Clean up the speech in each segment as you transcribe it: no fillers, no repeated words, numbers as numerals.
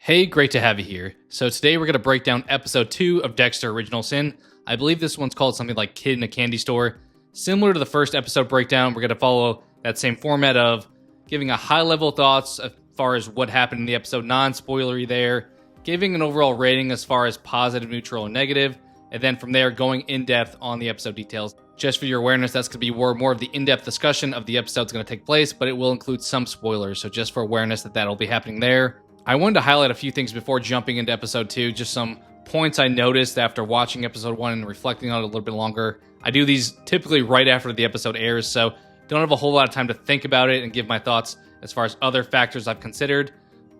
Hey, great to have you here. So today we're going to break down episode 2 of Dexter Original Sin. I believe this one's called something like Kid in a Candy Store. Similar to the first episode breakdown, we're going to follow that same format of giving a high-level thoughts as far as what happened in the episode, non-spoilery there, giving an overall rating as far as positive, neutral, and negative, and then from there going in-depth on the episode details. Just for your awareness, that's going to be where more of the in-depth discussion of the episode is going to take place, but it will include some spoilers, so just for awareness that'll be happening there. I wanted to highlight a few things before jumping into episode 2, just some points I noticed after watching episode 1 and reflecting on it a little bit longer. I do these typically right after the episode airs, so don't have a whole lot of time to think about it and give my thoughts as far as other factors I've considered.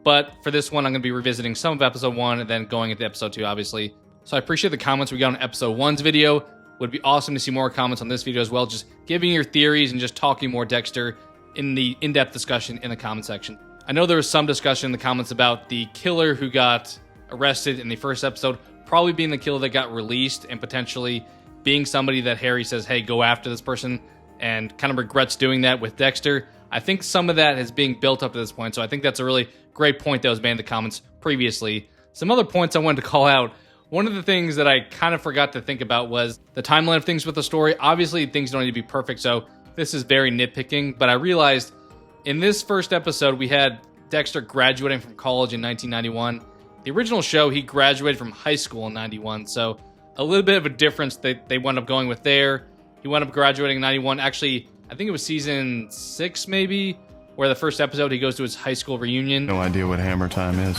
But for this one, I'm going to be revisiting some of episode 1 and then going into episode 2, obviously. So I appreciate the comments we got on episode 1's video. Would be awesome to see more comments on this video as well, just giving your theories and just talking more Dexter in the in-depth discussion in the comment section. I know there was some discussion in the comments about the killer who got arrested in the first episode probably being the killer that got released and potentially being somebody that Harry says, hey, go after this person, and kind of regrets doing that with Dexter. I think some of that is being built up to this point, so I think that's a really great point that was made in the comments previously. Some other points I wanted to call out. One of the things that I kind of forgot to think about was the timeline of things with the story. Obviously, things don't need to be perfect, so this is very nitpicking, but I realized in this first episode, we had Dexter graduating from college in 1991. The original show, he graduated from high school in 91, so a little bit of a difference that they wound up going with there. He wound up graduating in 91. Actually, I think it was season 6 maybe, where the first episode he goes to his high school reunion. No idea what hammer time is,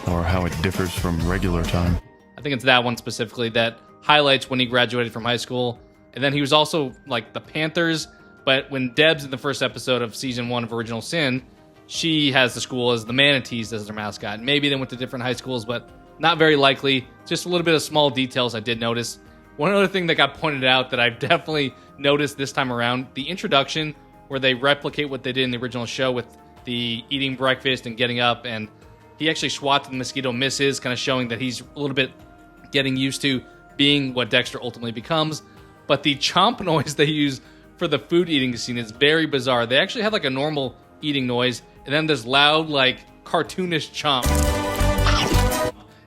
or how it differs from regular time. I think it's that one specifically that highlights when he graduated from high school. And then he was also like the Panthers, but when Debs in the first episode of season 1 of Original Sin, she has the school as the Manatees as their mascot. Maybe they went to different high schools, but not very likely. Just a little bit of small details I did notice. One other thing that got pointed out that I've definitely noticed this time around, the introduction where they replicate what they did in the original show with the eating breakfast and getting up, and he actually swats the mosquito, misses, kind of showing that he's a little bit getting used to being what Dexter ultimately becomes. But the chomp noise they use for the food eating scene is very bizarre. They actually have like a normal eating noise, and then there's loud, like, cartoonish chomp.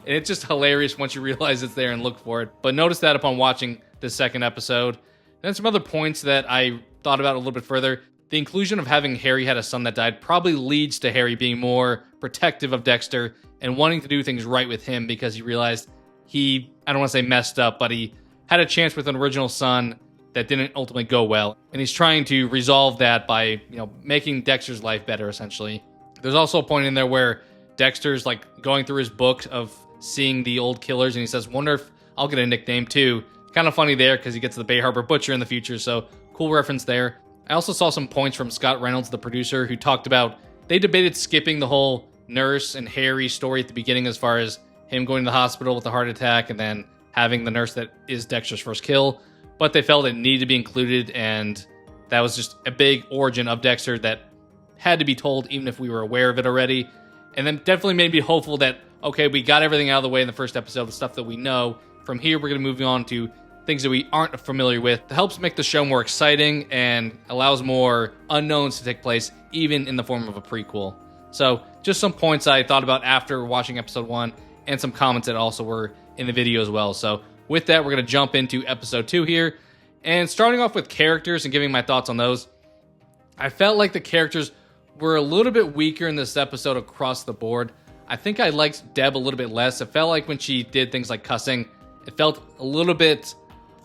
And it's just hilarious once you realize it's there and look for it. But notice that upon watching the second episode. And then some other points that I thought about a little bit further. The inclusion of having Harry had a son that died probably leads to Harry being more protective of Dexter and wanting to do things right with him because he realized he, I don't want to say messed up, but he had a chance with an original son that didn't ultimately go well. And he's trying to resolve that by, making Dexter's life better, essentially. There's also a point in there where Dexter's like going through his book of seeing the old killers, and he says, wonder if I'll get a nickname too. Kind of funny there because he gets the Bay Harbor Butcher in the future, so cool reference there. I also saw some points from Scott Reynolds, the producer, who talked about they debated skipping the whole nurse and Harry story at the beginning as far as him going to the hospital with a heart attack and then having the nurse that is Dexter's first kill. But they felt it needed to be included, and that was just a big origin of Dexter that had to be told even if we were aware of it already. And then definitely made me hopeful that, okay, we got everything out of the way in the first episode, the stuff that we know. From here, we're going to move on to things that we aren't familiar with. It helps make the show more exciting and allows more unknowns to take place, even in the form of a prequel. So just some points I thought about after watching episode 1, and some comments that also were in the video as well. So with that, we're going to jump into episode 2 here. And starting off with characters and giving my thoughts on those, I felt like the characters were a little bit weaker in this episode across the board. I think I liked Deb a little bit less. It felt like when she did things like cussing, it felt a little bit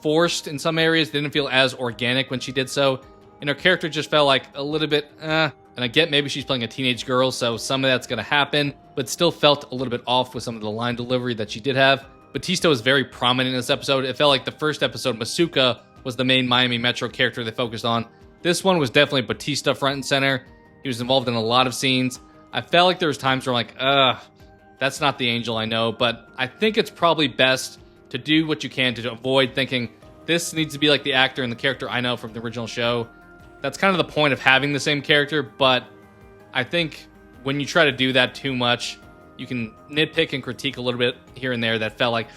forced in some areas. It didn't feel as organic when she did so. And her character just felt like a little bit, And I get maybe she's playing a teenage girl, so some of that's going to happen, but still felt a little bit off with some of the line delivery that she did have. Batista was very prominent in this episode. It felt like the first episode, Masuka was the main Miami Metro character they focused on. This one was definitely Batista front and center. He was involved in a lot of scenes. I felt like there was times where I'm like, that's not the Angel I know, but I think it's probably best to do what you can to avoid thinking this needs to be like the actor and the character I know from the original show. That's kind of the point of having the same character, but I think when you try to do that too much, you can nitpick and critique a little bit here and there that felt like,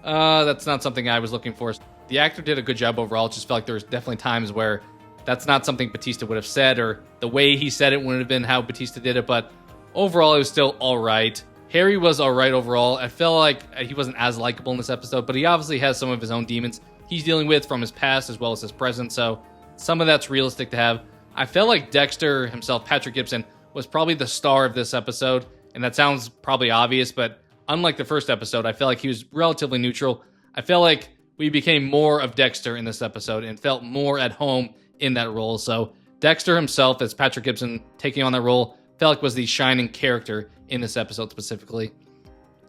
that's not something I was looking for. The actor did a good job overall. It just felt like there was definitely times where that's not something Batista would have said, or the way he said it wouldn't have been how Batista did it, but overall it was still all right. Harry was alright overall. I felt like he wasn't as likable in this episode, but he obviously has some of his own demons he's dealing with from his past as well as his present, so some of that's realistic to have. I felt like Dexter himself, Patrick Gibson, was probably the star of this episode, and that sounds probably obvious, but unlike the first episode, I felt like he was relatively neutral. I felt like we became more of Dexter in this episode and felt more at home in that role, so Dexter himself, as Patrick Gibson taking on that role, felt like was the shining character in this episode specifically.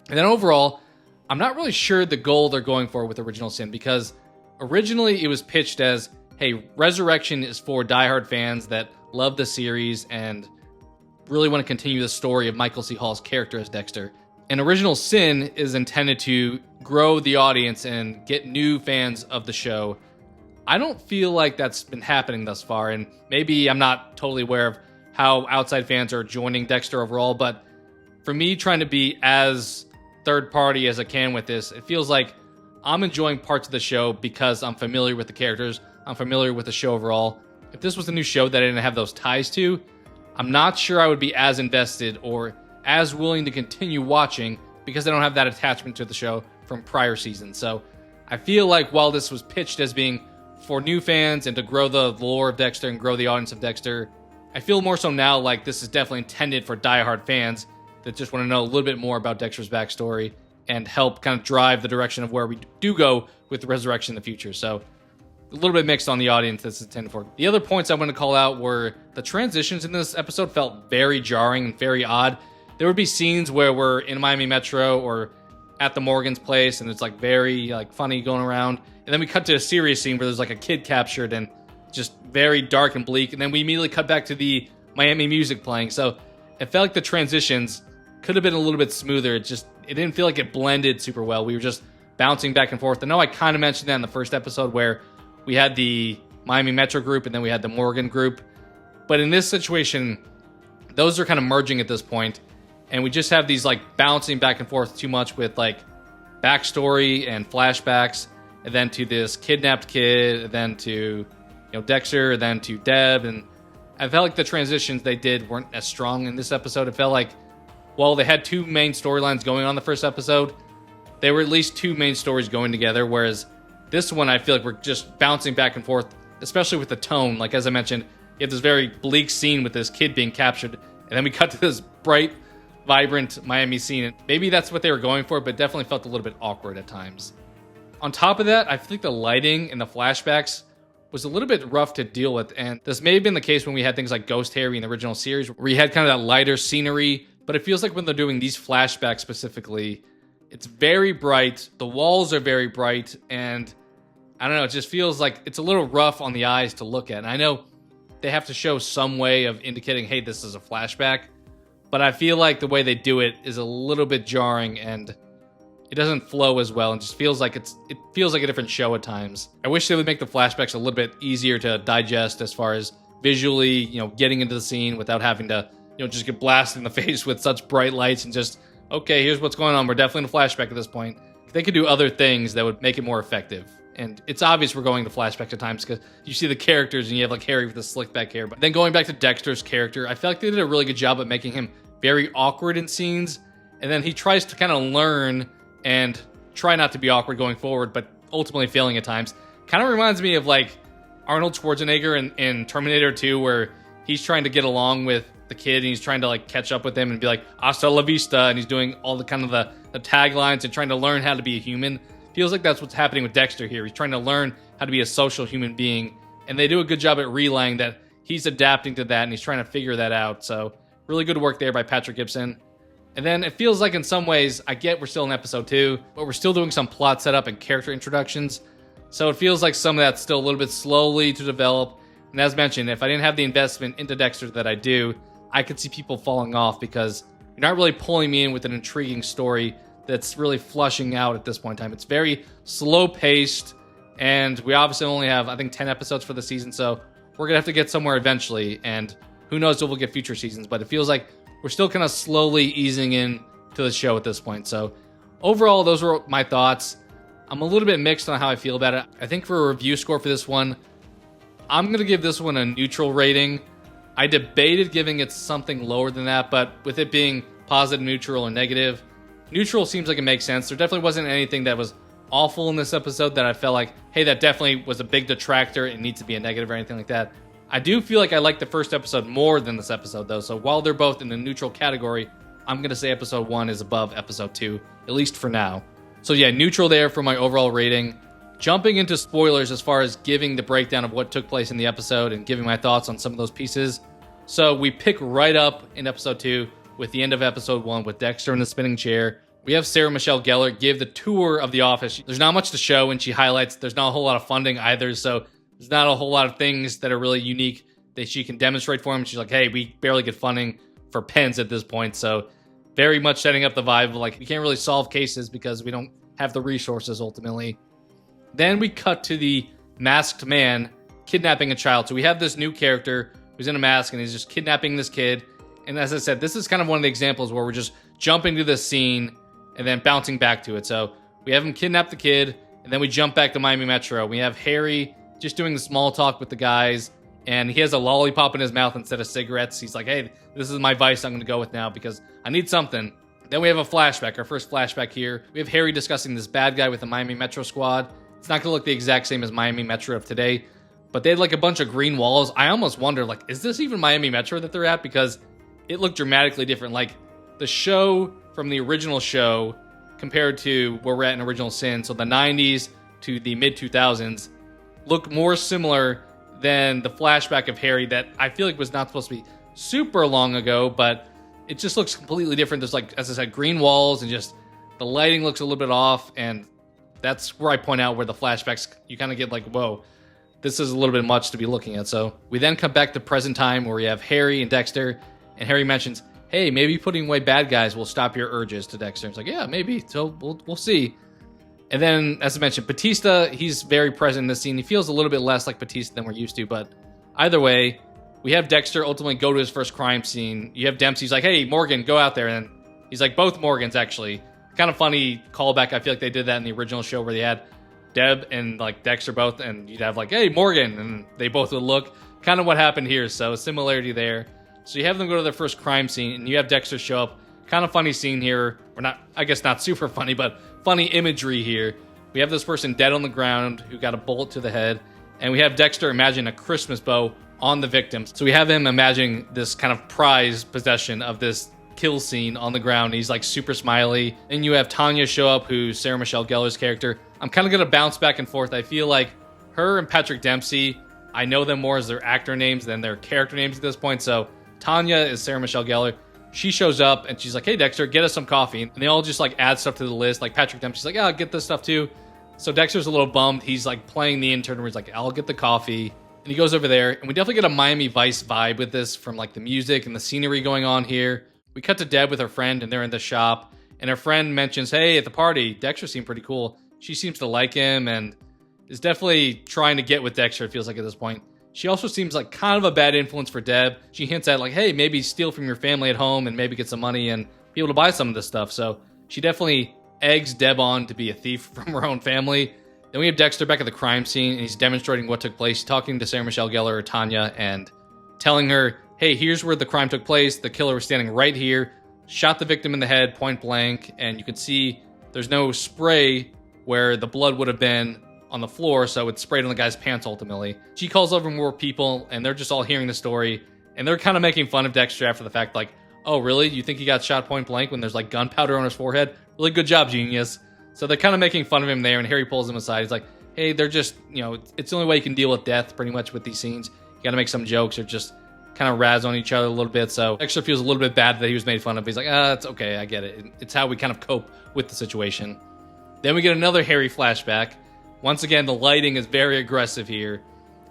And then overall, I'm not really sure the goal they're going for with Original Sin, because originally it was pitched as, hey, Resurrection is for diehard fans that love the series and really want to continue the story of Michael C. Hall's character as Dexter. And Original Sin is intended to grow the audience and get new fans of the show. I don't feel like that's been happening thus far, and maybe I'm not totally aware of how outside fans are joining Dexter overall, but for me, trying to be as third party as I can with this, it feels like I'm enjoying parts of the show because I'm familiar with the characters, I'm familiar with the show overall. If this was a new show that I didn't have those ties to, I'm not sure I would be as invested or as willing to continue watching because I don't have that attachment to the show from prior seasons. So I feel like while this was pitched as being for new fans and to grow the lore of Dexter and grow the audience of Dexter, I feel more so now like this is definitely intended for diehard fans that just want to know a little bit more about Dexter's backstory and help kind of drive the direction of where we do go with the Resurrection in the future. So a little bit mixed on the audience that's intended for. The other points I want to call out were the transitions in this episode felt very jarring and very odd. There would be scenes where we're in Miami Metro or at the Morgan's place and it's like very like funny going around. And then we cut to a serious scene where there's like a kid captured and just very dark and bleak. And then we immediately cut back to the Miami music playing. So it felt like the transitions could have been a little bit smoother. It didn't feel like it blended super well. We were just bouncing back and forth. I know I kind of mentioned that in the first episode where we had the Miami Metro group and then we had the Morgan group. But in this situation, those are kind of merging at this point. And we just have these like bouncing back and forth too much with like backstory and flashbacks. And then to this kidnapped kid, and then to Dexter, and then to Deb. And I felt like the transitions they did weren't as strong in this episode. It felt like while they had two main storylines going on the first episode, they were at least two main stories going together, whereas this one I feel like we're just bouncing back and forth, especially with the tone. Like, as I mentioned, you have this very bleak scene with this kid being captured, and then we cut to this bright, vibrant Miami scene. And maybe that's what they were going for, but definitely felt a little bit awkward at times. On top of that, I think the lighting and the flashbacks was a little bit rough to deal with, and this may have been the case when we had things like Ghost Harry in the original series, where you had kind of that lighter scenery, but it feels like when they're doing these flashbacks specifically, it's very bright, the walls are very bright, and I don't know, it just feels like it's a little rough on the eyes to look at. And I know they have to show some way of indicating, hey, this is a flashback, but I feel like the way they do it is a little bit jarring, and it doesn't flow as well, and just feels like it feels like a different show at times. I wish they would make the flashbacks a little bit easier to digest as far as visually, getting into the scene without having to, just get blasted in the face with such bright lights and just, okay, here's what's going on. We're definitely in a flashback at this point. They could do other things that would make it more effective. And it's obvious we're going to flashbacks at times because you see the characters and you have like Harry with the slick back hair. But then going back to Dexter's character, I felt like they did a really good job at making him very awkward in scenes. And then he tries to kind of learn and try not to be awkward going forward, but ultimately failing at times. Kind of reminds me of like Arnold Schwarzenegger in Terminator 2, where he's trying to get along with the kid and he's trying to like catch up with him and be like, hasta la vista, and he's doing all the kind of the taglines and trying to learn how to be a human. Feels like that's what's happening with Dexter here. He's trying to learn how to be a social human being, and they do a good job at relaying that he's adapting to that and he's trying to figure that out. So really good work there by Patrick Gibson. And then it feels like in some ways, I get we're still in episode 2, but we're still doing some plot setup and character introductions. So it feels like some of that's still a little bit slowly to develop. And as mentioned, if I didn't have the investment into Dexter that I do, I could see people falling off because you're not really pulling me in with an intriguing story that's really flushing out at this point in time. It's very slow paced, and we obviously only have, I think, 10 episodes for the season, so we're going to have to get somewhere eventually, and who knows if we'll get future seasons, but it feels like we're still kind of slowly easing in to the show at this point. So overall, those were my thoughts. I'm a little bit mixed on how I feel about it. I think for a review score for this one, I'm going to give this one a neutral rating. I debated giving it something lower than that, but with it being positive, neutral, or negative. Neutral seems like it makes sense. There definitely wasn't anything that was awful in this episode that I felt like, hey, that definitely was a big detractor. It needs to be a negative or anything like that. I do feel like I like the first episode more than this episode, though. So while they're both in the neutral category, I'm going to say episode 1 is above episode 2, at least for now. So yeah, neutral there for my overall rating. Jumping into spoilers as far as giving the breakdown of what took place in the episode and giving my thoughts on some of those pieces. So we pick right up in episode 2 with the end of episode 1 with Dexter in the spinning chair. We have Sarah Michelle Gellar give the tour of the office. There's not much to show, and she highlights there's not a whole lot of funding either, so there's not a whole lot of things that are really unique that she can demonstrate for him. She's like, hey, we barely get funding for pens at this point, so very much setting up the vibe of like, we can't really solve cases because we don't have the resources ultimately. Then we cut to the masked man kidnapping a child. So we have this new character who's in a mask, and he's just kidnapping this kid. And as I said, this is kind of one of the examples where we're just jumping to this scene and then bouncing back to it. So we have him kidnap the kid, and then we jump back to Miami Metro. We have Harry just doing the small talk with the guys, and he has a lollipop in his mouth instead of cigarettes. He's like, hey, this is my vice I'm going to go with now because I need something. Then we have a flashback, our first flashback here. We have Harry discussing this bad guy with the Miami Metro squad. It's not going to look the exact same as Miami Metro of today, but they had like a bunch of green walls. I almost wonder, like, is this even Miami Metro that they're at? Because it looked dramatically different. Like, the show from the original show compared to where we're at in Original Sin, so the 90s to the mid-2000s, look more similar than the flashback of Harry that I feel like was not supposed to be super long ago, but it just looks completely different. There's, like, as I said, green walls, and just the lighting looks a little bit off, and that's where I point out where the flashbacks, you kind of get like, whoa, this is a little bit much to be looking at. So we then come back to present time where we have Harry and Dexter, and Harry mentions, hey, maybe putting away bad guys will stop your urges to Dexter. It's like, yeah, maybe. So we'll see. And then, as I mentioned, Batista, he's very present in this scene. He feels a little bit less like Batista than we're used to, but either way, we have Dexter ultimately go to his first crime scene. You have Dempsey's like, hey, Morgan, go out there. And he's like, both Morgans, actually. Kind of funny callback. I feel like they did that in the original show where they had Deb and like Dexter both, and you'd have like, hey, Morgan, and they both would look. Kind of what happened here, so similarity there. So you have them go to their first crime scene, and you have Dexter show up. Kind of funny scene here. Or not, I guess not super funny, but funny imagery here. We have this person dead on the ground who got a bullet to the head, and we have Dexter imagine a Christmas bow on the victim. So we have him imagining this kind of prize possession of this kill scene on the ground. He's like super smiley. And you have Tanya show up, who's Sarah Michelle Gellar's character. I'm kind of going to bounce back and forth. I feel like her and Patrick Dempsey, I know them more as their actor names than their character names at this point. So Tanya is Sarah Michelle Gellar. She shows up and she's like, hey, Dexter, get us some coffee. And they all just like add stuff to the list. Like Patrick Dempsey's like, yeah, I'll get this stuff too. So Dexter's a little bummed. He's like playing the intern where he's like, I'll get the coffee. And he goes over there. And we definitely get a Miami Vice vibe with this from like the music and the scenery going on here. We cut to Deb with her friend, and they're in the shop. And her friend mentions, hey, at the party, Dexter seemed pretty cool. She seems to like him and is definitely trying to get with Dexter, it feels like at this point. She also seems like kind of a bad influence for Deb. She hints at like, hey, maybe steal from your family at home and maybe get some money and be able to buy some of this stuff. So she definitely eggs Deb on to be a thief from her own family. Then we have Dexter back at the crime scene, and he's demonstrating what took place. He's talking to Sarah Michelle Gellar, or Tanya, and telling her, hey, here's where the crime took place. The killer was standing right here, shot the victim in the head, point blank, and you can see there's no spray where the blood would have been on the floor, so it sprayed on the guy's pants ultimately. She calls over more people, and they're just all hearing the story, and they're kind of making fun of Dexter after the fact, like, oh, really? You think he got shot point blank when there's like gunpowder on his forehead? Really good job, genius. So they're kind of making fun of him there, and Harry pulls him aside. He's like, hey, they're just, it's the only way you can deal with death pretty much with these scenes. You got to make some jokes or just kind of razz on each other a little bit. So Dexter feels a little bit bad that he was made fun of. He's like, it's okay, I get it. It's how we kind of cope with the situation. Then we get another Harry flashback. Once again, the lighting is very aggressive here.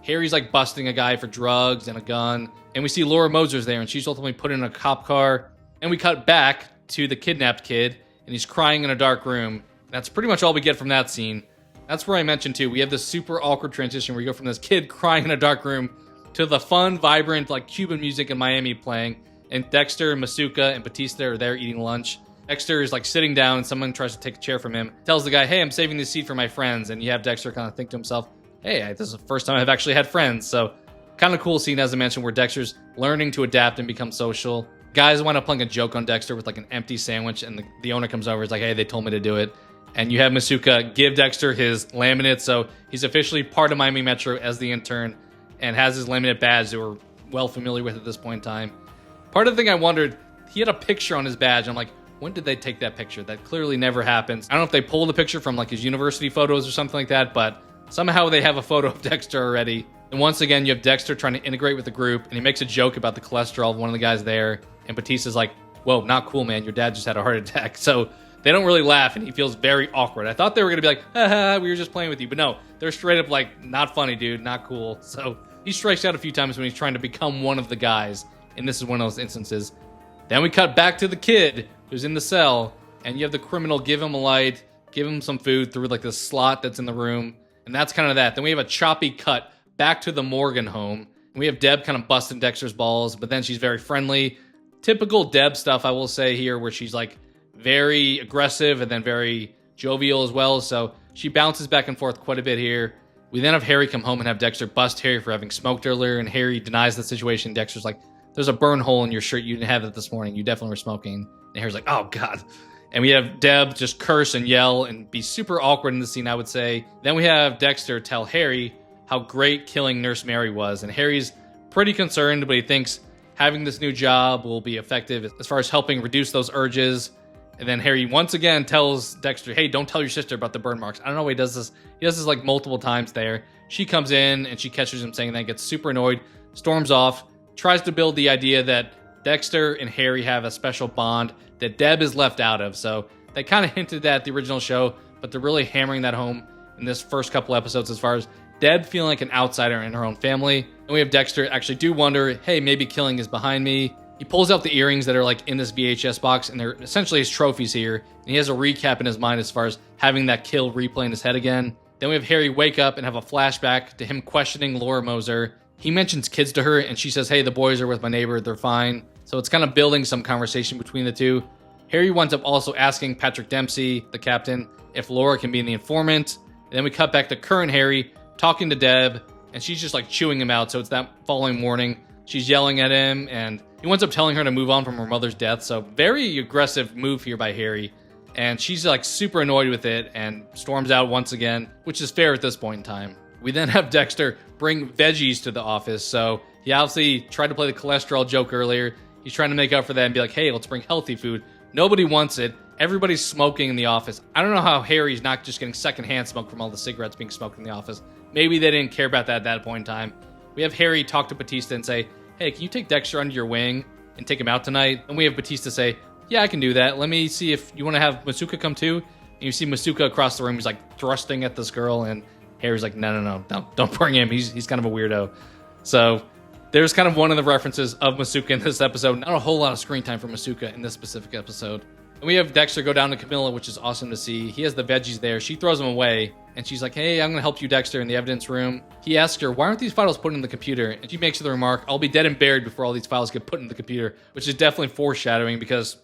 Harry's like busting a guy for drugs and a gun. And we see Laura Moser's there, and she's ultimately put in a cop car. And we cut back to the kidnapped kid, and he's crying in a dark room. That's pretty much all we get from that scene. That's where I mentioned too, we have this super awkward transition where you go from this kid crying in a dark room to the fun, vibrant, like Cuban music in Miami playing, and Dexter, Masuka, and Batista are there eating lunch. Dexter is like sitting down, and someone tries to take a chair from him. Tells the guy, hey, I'm saving this seat for my friends. And you have Dexter kind of think to himself, hey, this is the first time I've actually had friends. So kind of cool scene, as I mentioned, where Dexter's learning to adapt and become social. Guys wind up playing a joke on Dexter with like an empty sandwich, and the owner comes over. He's like, hey, they told me to do it. And you have Masuka give Dexter his laminate, so he's officially part of Miami Metro as the intern and has his laminate badge that we're well familiar with at this point in time. Part of the thing I wondered, he had a picture on his badge. I'm like, when did they take that picture? That clearly never happens. I don't know if they pulled the picture from like his university photos or something like that, but somehow they have a photo of Dexter already. And once again, you have Dexter trying to integrate with the group, and he makes a joke about the cholesterol of one of the guys there. And Batista's like, whoa, not cool, man. Your dad just had a heart attack. So they don't really laugh, and he feels very awkward. I thought they were going to be like, haha, we were just playing with you. But no, they're straight up like, not funny, dude, not cool. So he strikes out a few times when he's trying to become one of the guys. And this is one of those instances. Then we cut back to the kid who's in the cell, and you have the criminal give him a light, give him some food through like this slot that's in the room. And that's kind of that. Then we have a choppy cut back to the Morgan home. And we have Deb kind of busting Dexter's balls, but then she's very friendly. Typical Deb stuff, I will say here, where she's like very aggressive and then very jovial as well. So she bounces back and forth quite a bit here. We then have Harry come home and have Dexter bust Harry for having smoked earlier, and Harry denies the situation. Dexter's like, there's a burn hole in your shirt. You didn't have it this morning. You definitely were smoking. And Harry's like, oh, God. And we have Deb just curse and yell and be super awkward in the scene, I would say. Then we have Dexter tell Harry how great killing Nurse Mary was. And Harry's pretty concerned, but he thinks having this new job will be effective as far as helping reduce those urges. And then Harry once again tells Dexter, hey, don't tell your sister about the burn marks. I don't know why he does this. He does this like multiple times there. She comes in and she catches him saying that, gets super annoyed, storms off, tries to build the idea that Dexter and Harry have a special bond that Deb is left out of. So they kind of hinted that at the original show, but they're really hammering that home in this first couple episodes as far as Deb feeling like an outsider in her own family. And we have Dexter actually do wonder, hey, maybe killing is behind me. He pulls out the earrings that are like in this VHS box, and they're essentially his trophies here. And he has a recap in his mind as far as having that kill replay in his head again. Then we have Harry wake up and have a flashback to him questioning Laura Moser. He mentions kids to her, and she says, hey, the boys are with my neighbor, they're fine. So it's kind of building some conversation between the two. Harry winds up also asking Patrick Dempsey, the captain, if Laura can be the informant. And then we cut back to current Harry talking to Deb, and she's just like chewing him out. So it's that following morning. She's yelling at him, and he winds up telling her to move on from her mother's death. So very aggressive move here by Harry. And she's like super annoyed with it and storms out once again, which is fair at this point in time. We then have Dexter bring veggies to the office. So he obviously tried to play the cholesterol joke earlier. He's trying to make up for that and be like, hey, let's bring healthy food. Nobody wants it. Everybody's smoking in the office. I don't know how Harry's not just getting secondhand smoke from all the cigarettes being smoked in the office. Maybe they didn't care about that at that point in time. We have Harry talk to Batista and say, hey, can you take Dexter under your wing and take him out tonight? And we have Batista say, yeah, I can do that. Let me see if you want to have Masuka come too. And you see Masuka across the room. He's like thrusting at this girl, and Harry's like, no, don't bring him. He's kind of a weirdo. So there's kind of one of the references of Masuka in this episode. Not a whole lot of screen time for Masuka in this specific episode. And we have Dexter go down to Camilla, which is awesome to see. He has the veggies there. She throws them away, and she's like, hey, I'm going to help you, Dexter, in the evidence room. He asks her, why aren't these files put in the computer? And she makes the remark, I'll be dead and buried before all these files get put in the computer, which is definitely foreshadowing because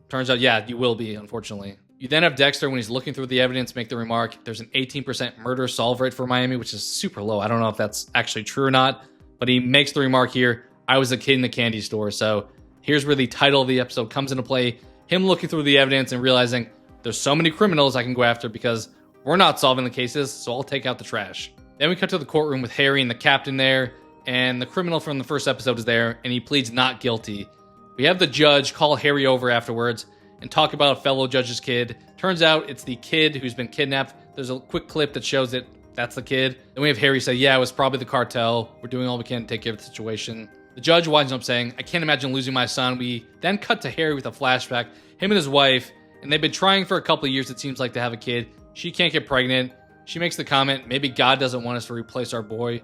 turns out, yeah, you will be, unfortunately. You then have Dexter, when he's looking through the evidence, make the remark, there's an 18% murder solve rate for Miami, which is super low. I don't know if that's actually true or not, but he makes the remark here, I was a kid in the candy store. So here's where the title of the episode comes into play. Him looking through the evidence and realizing there's so many criminals I can go after because we're not solving the cases, so I'll take out the trash. Then we cut to the courtroom with Harry and the captain there, and the criminal from the first episode is there, and he pleads not guilty. We have the judge call Harry over afterwards and talk about a fellow judge's kid. Turns out it's the kid who's been kidnapped. There's a quick clip that shows that that's the kid. Then we have Harry say, yeah, it was probably the cartel. We're doing all we can to take care of the situation. The judge winds up saying, I can't imagine losing my son. We then cut to Harry with a flashback, him and his wife, and they've been trying for a couple of years, it seems like, to have a kid. She can't get pregnant. She makes the comment, maybe God doesn't want us to replace our boy.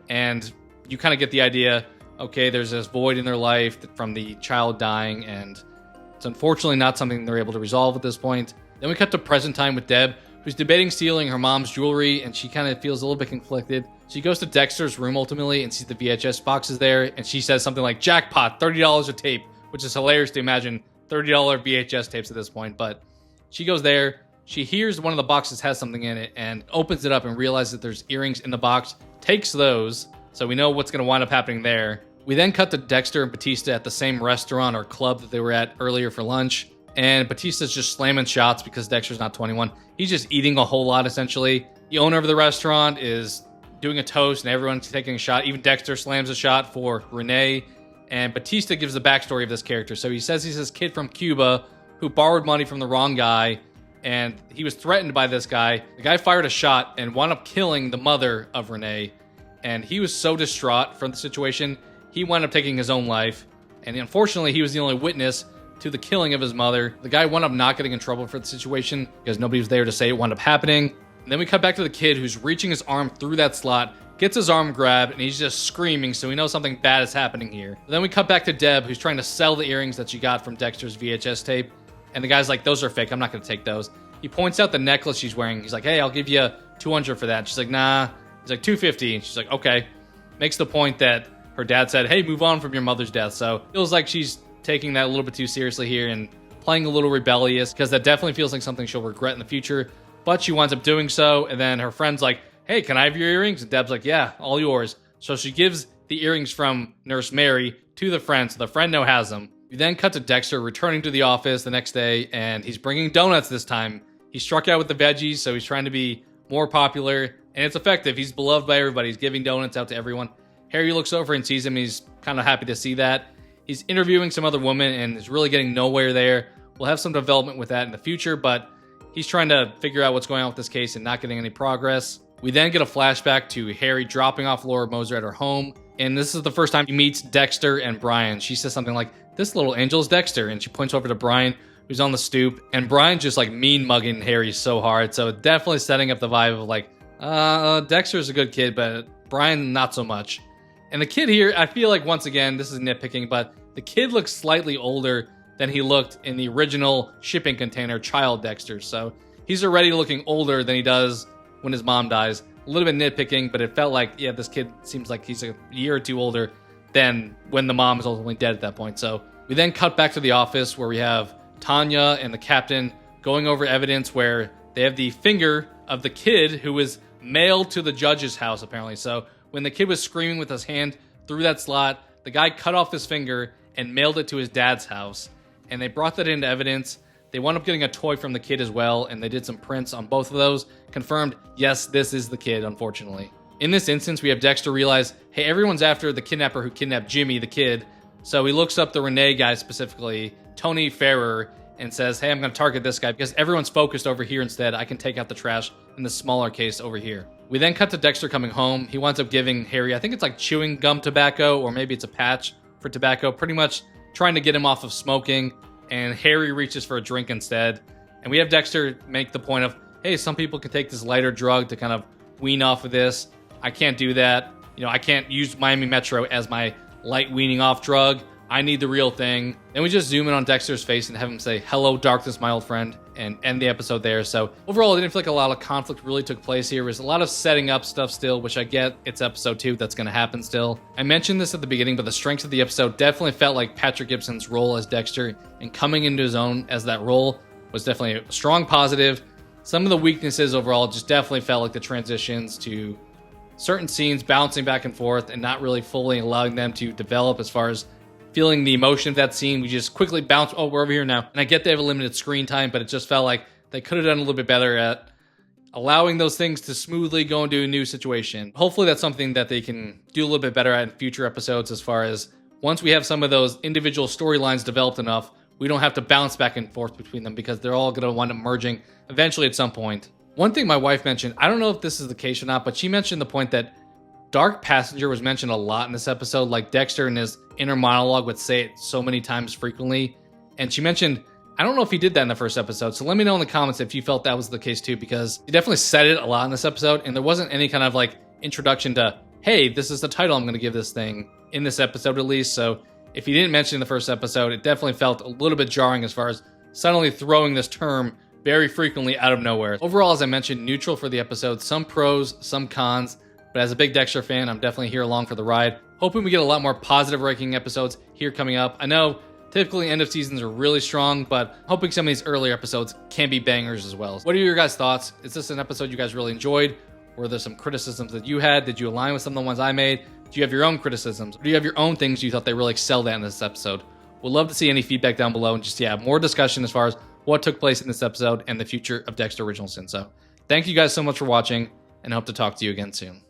And you kind of get the idea, okay, there's this void in their life from the child dying, and it's unfortunately not something they're able to resolve at this point. Then we cut to present time with Deb, who's debating stealing her mom's jewelry, and she kind of feels a little bit conflicted. She goes to Dexter's room ultimately and sees the VHS boxes there, and she says something like, jackpot, $30 a tape, which is hilarious to imagine $30 VHS tapes at this point. But she goes there, she hears one of the boxes has something in it, and opens it up and realizes that there's earrings in the box, takes those, so we know what's going to wind up happening there. We then cut to Dexter and Batista at the same restaurant or club that they were at earlier for lunch. And Batista's just slamming shots because Dexter's not 21. He's just eating a whole lot, essentially. The owner of the restaurant is doing a toast and everyone's taking a shot. Even Dexter slams a shot for Renee. And Batista gives the backstory of this character. So he says he's this kid from Cuba who borrowed money from the wrong guy. And he was threatened by this guy. The guy fired a shot and wound up killing the mother of Renee. And he was so distraught from the situation, he wound up taking his own life. And unfortunately, he was the only witness to the killing of his mother. The guy wound up not getting in trouble for the situation because nobody was there to say it wound up happening. And then we cut back to the kid who's reaching his arm through that slot, gets his arm grabbed, and he's just screaming, so we know something bad is happening here. Then we cut back to Deb, who's trying to sell the earrings that she got from Dexter's VHS tape. And the guy's like, those are fake. I'm not going to take those. He points out the necklace she's wearing. He's like, hey, I'll give you $200 for that. She's like, nah. He's like, $250. And she's like, okay. Makes the point that her dad said, hey, move on from your mother's death. So feels like she's taking that a little bit too seriously here and playing a little rebellious, because that definitely feels like something she'll regret in the future. But she winds up doing so. And then her friend's like, hey, can I have your earrings? And Deb's like, yeah, all yours. So she gives the earrings from Nurse Mary to the friend, so the friend now has them. We then cut to Dexter returning to the office the next day, and he's bringing donuts this time. He struck out with the veggies, so he's trying to be more popular, and it's effective. He's beloved by everybody. He's giving donuts out to everyone. Harry looks over and sees him, and he's kind of happy to see that. He's interviewing some other woman, and is really getting nowhere there. We'll have some development with that in the future, but he's trying to figure out what's going on with this case and not getting any progress. We then get a flashback to Harry dropping off Laura Moser at her home, and this is the first time he meets Dexter and Brian. She says something like, this little angel's Dexter, and she points over to Brian, who's on the stoop, and Brian's just like mean mugging Harry so hard, so definitely setting up the vibe of like, Dexter's a good kid, but Brian not so much. And the kid here, I feel like, once again, this is nitpicking, but the kid looks slightly older than he looked in the original shipping container child Dexter, so he's already looking older than he does when his mom dies. A little bit nitpicking, but it felt like, yeah, this kid seems like he's a year or two older than when the mom is ultimately dead at that point. So we then cut back to the office where we have Tanya and the captain going over evidence where they have the finger of the kid who was mailed to the judge's house, apparently. So when the kid was screaming with his hand through that slot, the guy cut off his finger and mailed it to his dad's house. And they brought that into evidence. They wound up getting a toy from the kid as well, and they did some prints on both of those. Confirmed, yes, this is the kid, unfortunately. In this instance, we have Dexter realize, hey, everyone's after the kidnapper who kidnapped Jimmy, the kid. So he looks up the Renee guy specifically, Tony Ferrer, and says, hey, I'm going to target this guy because everyone's focused over here instead. I can take out the trash in the smaller case over here. We then cut to Dexter coming home. He winds up giving Harry, I think it's like chewing gum tobacco, or maybe it's a patch for tobacco, pretty much trying to get him off of smoking. And Harry reaches for a drink instead. And we have Dexter make the point of, hey, some people can take this lighter drug to kind of wean off of this. I can't do that. I can't use Miami Metro as my light weaning off drug. I need the real thing. Then we just zoom in on Dexter's face and have him say, hello, darkness, my old friend, and end the episode there. So overall, I didn't feel like a lot of conflict really took place here. There's a lot of setting up stuff still, which I get. It's episode 2. That's going to happen still. I mentioned this at the beginning, but the strengths of the episode definitely felt like Patrick Gibson's role as Dexter, and coming into his own as that role was definitely a strong positive. Some of the weaknesses overall just definitely felt like the transitions to certain scenes bouncing back and forth and not really fully allowing them to develop as far as feeling the emotion of that scene. We just quickly bounce, oh, we're over here now. And I get they have a limited screen time, but it just felt like they could have done a little bit better at allowing those things to smoothly go into a new situation. Hopefully that's something that they can do a little bit better at in future episodes, as far as once we have some of those individual storylines developed enough, we don't have to bounce back and forth between them because they're all going to wind up merging eventually at some point. One thing my wife mentioned, I don't know if this is the case or not, but she mentioned the point that Dark Passenger was mentioned a lot in this episode. Like Dexter in his inner monologue would say it so many times frequently. And she mentioned, I don't know if he did that in the first episode. So let me know in the comments if you felt that was the case too, because he definitely said it a lot in this episode. And there wasn't any kind of like introduction to, hey, this is the title I'm going to give this thing in this episode at least. So if he didn't mention it in the first episode, it definitely felt a little bit jarring as far as suddenly throwing this term very frequently out of nowhere. Overall, as I mentioned, neutral for the episode. Some pros, some cons. But as a big Dexter fan, I'm definitely here along for the ride. Hoping we get a lot more positive ranking episodes here coming up. I know typically end of seasons are really strong, but hoping some of these earlier episodes can be bangers as well. What are your guys' thoughts? Is this an episode you guys really enjoyed? Were there some criticisms that you had? Did you align with some of the ones I made? Did Do you have your own criticisms? Or do you have your own things you thought they really excelled at in this episode? We'd love to see any feedback down below and just, more discussion as far as what took place in this episode and the future of Dexter Original Sin. So thank you guys so much for watching, and I hope to talk to you again soon.